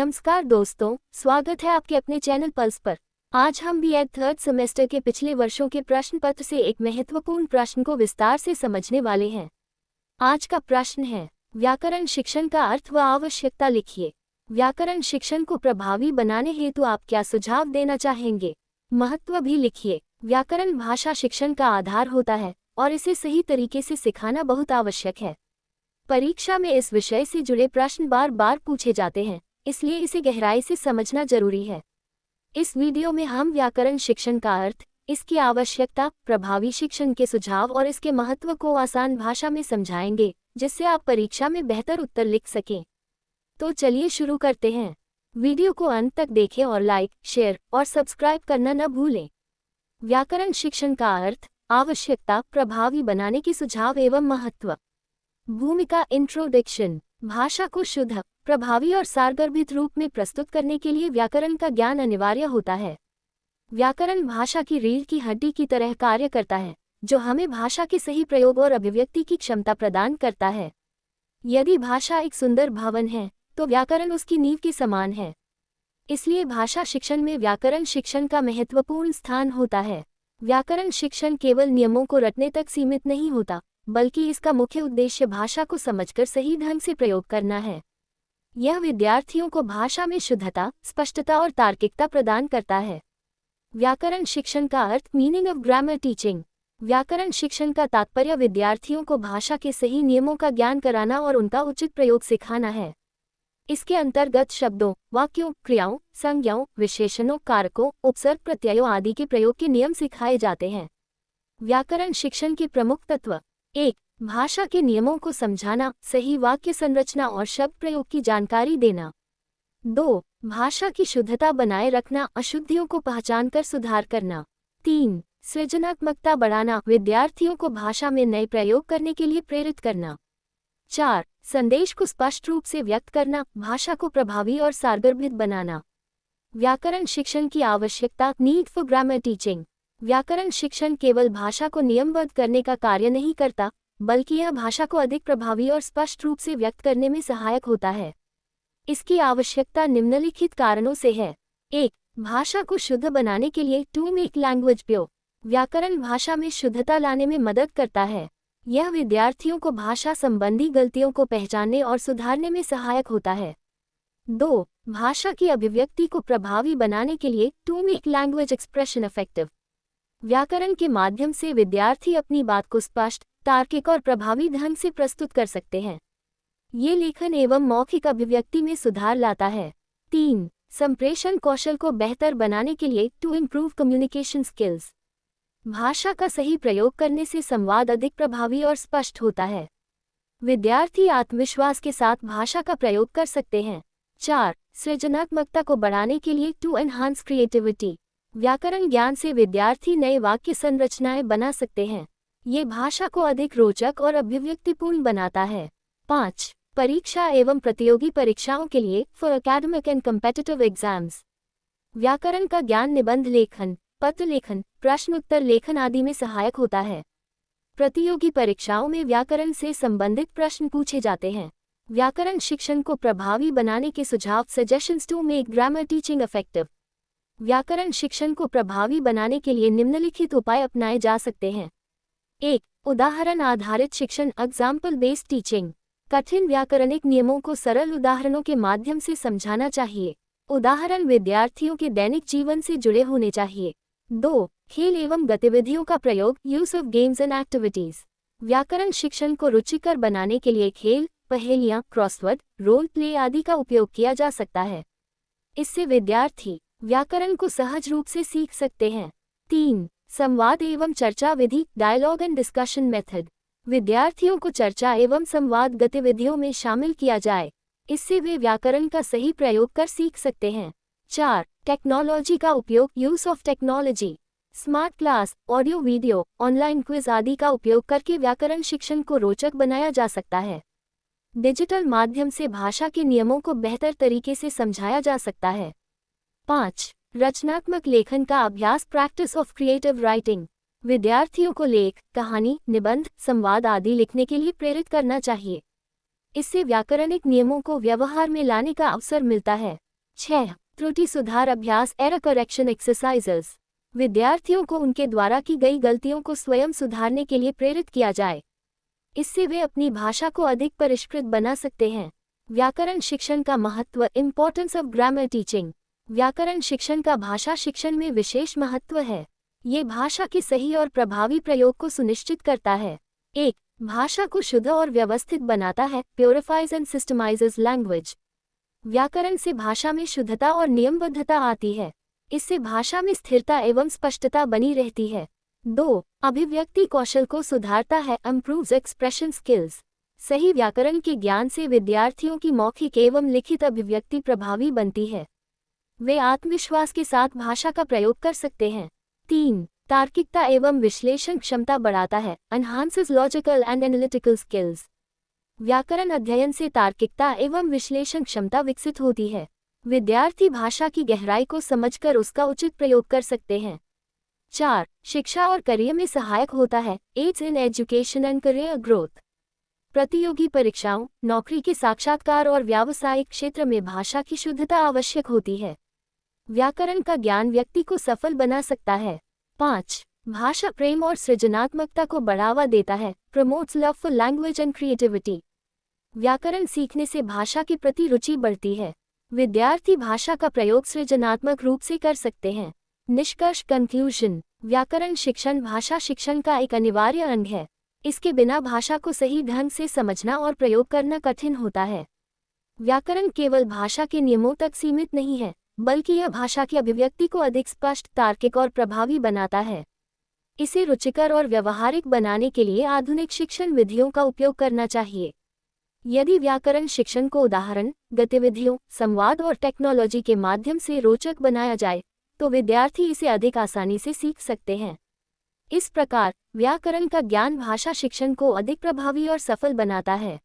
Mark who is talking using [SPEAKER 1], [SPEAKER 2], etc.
[SPEAKER 1] नमस्कार दोस्तों, स्वागत है आपके अपने चैनल पल्स पर। आज हम बीएड थर्ड सेमेस्टर के पिछले वर्षों के प्रश्न पत्र से एक महत्वपूर्ण प्रश्न को विस्तार से समझने वाले हैं। आज का प्रश्न है, व्याकरण शिक्षण का अर्थ व आवश्यकता लिखिए। व्याकरण शिक्षण को प्रभावी बनाने हेतु आप क्या सुझाव देना चाहेंगे? महत्व भी लिखिए। व्याकरण भाषा शिक्षण का आधार होता है और इसे सही तरीके से सिखाना बहुत आवश्यक है। परीक्षा में इस विषय से जुड़े प्रश्न बार बार पूछे जाते हैं, इसलिए इसे गहराई से समझना जरूरी है। इस वीडियो में हम व्याकरण शिक्षण का अर्थ, इसकी आवश्यकता, प्रभावी शिक्षण के सुझाव और इसके महत्व को आसान भाषा में समझाएंगे, जिससे आप परीक्षा में बेहतर उत्तर लिख सकें। तो चलिए शुरू करते हैं। वीडियो को अंत तक देखें और लाइक, शेयर और सब्सक्राइब करना न भूलें। व्याकरण शिक्षण का अर्थ, आवश्यकता, प्रभावी बनाने के सुझाव एवं महत्व। भूमिका इंट्रोडक्शन। भाषा को शुद्ध, प्रभावी और सारगर्भित रूप में प्रस्तुत करने के लिए व्याकरण का ज्ञान अनिवार्य होता है। व्याकरण भाषा की रीढ़ की हड्डी की तरह कार्य करता है, जो हमें भाषा के सही प्रयोग और अभिव्यक्ति की क्षमता प्रदान करता है। यदि भाषा एक सुंदर भवन है, तो व्याकरण उसकी नींव के समान है। इसलिए भाषा शिक्षण में व्याकरण शिक्षण का महत्वपूर्ण स्थान होता है। व्याकरण शिक्षण केवल नियमों को रटने तक सीमित नहीं होता, बल्कि इसका मुख्य उद्देश्य भाषा को समझकर सही ढंग से प्रयोग करना है। यह विद्यार्थियों को भाषा में शुद्धता, स्पष्टता और तार्किकता प्रदान करता है। व्याकरण शिक्षण का अर्थ, मीनिंग ऑफ ग्रामर टीचिंग। व्याकरण शिक्षण का तात्पर्य विद्यार्थियों को भाषा के सही नियमों का ज्ञान कराना और उनका उचित प्रयोग सिखाना है। इसके अंतर्गत शब्दों, वाक्यों, क्रियाओं, संज्ञाओं, विशेषणों, कारकों, उपसर्ग, प्रत्ययों आदि के प्रयोग के नियम सिखाए जाते हैं। व्याकरण शिक्षण के प्रमुख तत्व: 1. भाषा के नियमों को समझाना, सही वाक्य संरचना और शब्द प्रयोग की जानकारी देना। 2. भाषा की शुद्धता बनाए रखना, अशुद्धियों को पहचानकर सुधार करना। 3. सृजनात्मकता बढ़ाना, विद्यार्थियों को भाषा में नए प्रयोग करने के लिए प्रेरित करना। 4. संदेश को स्पष्ट रूप से व्यक्त करना, भाषा को प्रभावी और सारगर्भित बनाना। व्याकरण शिक्षण की आवश्यकता, नीड फॉर ग्रामर टीचिंग। व्याकरण शिक्षण केवल भाषा को नियमबद्ध करने का कार्य नहीं करता, बल्कि यह भाषा को अधिक प्रभावी और स्पष्ट रूप से व्यक्त करने में सहायक होता है। इसकी आवश्यकता निम्नलिखित कारणों से है। 1. भाषा को शुद्ध बनाने के लिए, टू मेक लैंग्वेज प्योर। व्याकरण भाषा में शुद्धता लाने में मदद करता है। यह विद्यार्थियों को भाषा संबंधी गलतियों को पहचानने और सुधारने में सहायक होता है। 2. भाषा की अभिव्यक्ति को प्रभावी बनाने के लिए, to make language expression effective. व्याकरण के माध्यम से विद्यार्थी अपनी बात को स्पष्ट, तार्किक और प्रभावी ढंग से प्रस्तुत कर सकते हैं। ये लेखन एवं मौखिक अभिव्यक्ति में सुधार लाता है। 3. संप्रेषण कौशल को बेहतर बनाने के लिए, टू इम्प्रूव कम्युनिकेशन स्किल्स। भाषा का सही प्रयोग करने से संवाद अधिक प्रभावी और स्पष्ट होता है। विद्यार्थी आत्मविश्वास के साथ भाषा का प्रयोग कर सकते हैं। 4. सृजनात्मकता को बढ़ाने के लिए, टू एनहांस क्रिएटिविटी। व्याकरण ज्ञान से विद्यार्थी नए वाक्य संरचनाएं बना सकते हैं। ये भाषा को अधिक रोचक और अभिव्यक्तिपूर्ण बनाता है। 5. परीक्षा एवं प्रतियोगी परीक्षाओं के लिए, for academic and competitive exams. व्याकरण का ज्ञान निबंध लेखन, पत्र लेखन, प्रश्न उत्तर लेखन आदि में सहायक होता है। प्रतियोगी परीक्षाओं में व्याकरण से संबंधित प्रश्न पूछे जाते हैं। व्याकरण शिक्षण को प्रभावी बनाने के सुझाव, suggestions to make grammar teaching effective. व्याकरण शिक्षण को प्रभावी बनाने के लिए निम्नलिखित उपाय अपनाए जा सकते हैं। 1. उदाहरण आधारित शिक्षण, एग्जाम्पल बेस्ड टीचिंग। कठिन व्याकरणिक नियमों को सरल उदाहरणों के माध्यम से समझाना चाहिए। उदाहरण विद्यार्थियों के दैनिक जीवन से जुड़े होने चाहिए। 2. खेल एवं गतिविधियों का प्रयोग, use of games and activities. व्याकरण शिक्षण को रुचिकर बनाने के लिए खेल, पहेलियां, क्रॉसवर्ड, रोल प्ले आदि का उपयोग किया जा सकता है। इससे विद्यार्थी व्याकरण को सहज रूप से सीख सकते हैं। 3. संवाद एवं चर्चा विधि, डायलॉग एंड डिस्कशन मेथड। विद्यार्थियों को चर्चा एवं संवाद गतिविधियों में शामिल किया जाए, इससे वे व्याकरण का सही प्रयोग कर सीख सकते हैं। 4. टेक्नोलॉजी का उपयोग, use of technology. Smart class, audio video, online quiz आदि का उपयोग करके व्याकरण शिक्षण को रोचक बनाया जा सकता है। डिजिटल माध्यम से भाषा के नियमों को बेहतर तरीके से समझाया जा सकता है। 5. रचनात्मक लेखन का अभ्यास, प्रैक्टिस ऑफ क्रिएटिव राइटिंग। विद्यार्थियों को लेख, कहानी, निबंध, संवाद आदि लिखने के लिए प्रेरित करना चाहिए। इससे व्याकरणिक नियमों को व्यवहार में लाने का अवसर मिलता है। 6. त्रुटि सुधार अभ्यास एरर करेक्शन एक्सरसाइजेस। विद्यार्थियों को उनके द्वारा की गई गलतियों को स्वयं सुधारने के लिए प्रेरित किया जाए। इससे वे अपनी भाषा को अधिक परिष्कृत बना सकते हैं। व्याकरण शिक्षण का महत्व इम्पोर्टेंस ऑफ ग्रामर टीचिंग। व्याकरण शिक्षण का भाषा शिक्षण में विशेष महत्व है। ये भाषा के सही और प्रभावी प्रयोग को सुनिश्चित करता है। 1. भाषा को शुद्ध और व्यवस्थित बनाता है, प्योरिफाइज एंड सिस्टमाइजेज लैंग्वेज। व्याकरण से भाषा में शुद्धता और नियमबद्धता आती है। इससे भाषा में स्थिरता एवं स्पष्टता बनी रहती है। 2. अभिव्यक्ति कौशल को सुधारता है, इम्प्रूव्स एक्सप्रेशन स्किल्स। सही व्याकरण के ज्ञान से विद्यार्थियों की मौखिक एवं लिखित अभिव्यक्ति प्रभावी बनती है। वे आत्मविश्वास के साथ भाषा का प्रयोग कर सकते हैं। 3. तार्किकता एवं विश्लेषण क्षमता बढ़ाता है, enhances logical and analytical skills. व्याकरण अध्ययन से तार्किकता एवं विश्लेषण क्षमता विकसित होती है। विद्यार्थी भाषा की गहराई को समझकर उसका उचित प्रयोग कर सकते हैं। 4. शिक्षा और करियर में सहायक होता है, aids in education and career growth. प्रतियोगी परीक्षाओं, नौकरी के साक्षात्कार और व्यावसायिक क्षेत्र में भाषा की शुद्धता आवश्यक होती है। व्याकरण का ज्ञान व्यक्ति को सफल बना सकता है। 5. भाषा प्रेम और सृजनात्मकता को बढ़ावा देता है, promotes love for language and creativity. व्याकरण सीखने से भाषा के प्रति रुचि बढ़ती है। विद्यार्थी भाषा का प्रयोग सृजनात्मक रूप से कर सकते हैं। निष्कर्ष कंक्लूजन। व्याकरण शिक्षण भाषा शिक्षण का एक अनिवार्य अंग है। इसके बिना भाषा को सही ढंग से समझना और प्रयोग करना कठिन होता है। व्याकरण केवल भाषा के नियमों तक सीमित नहीं है, बल्कि यह भाषा की अभिव्यक्ति को अधिक स्पष्ट, तार्किक और प्रभावी बनाता है। इसे रुचिकर और व्यावहारिक बनाने के लिए आधुनिक शिक्षण विधियों का उपयोग करना चाहिए। यदि व्याकरण शिक्षण को उदाहरण, गतिविधियों, संवाद और टेक्नोलॉजी के माध्यम से रोचक बनाया जाए, तो विद्यार्थी इसे अधिक आसानी से सीख सकते हैं। इस प्रकार व्याकरण का ज्ञान भाषा शिक्षण को अधिक प्रभावी और सफल बनाता है।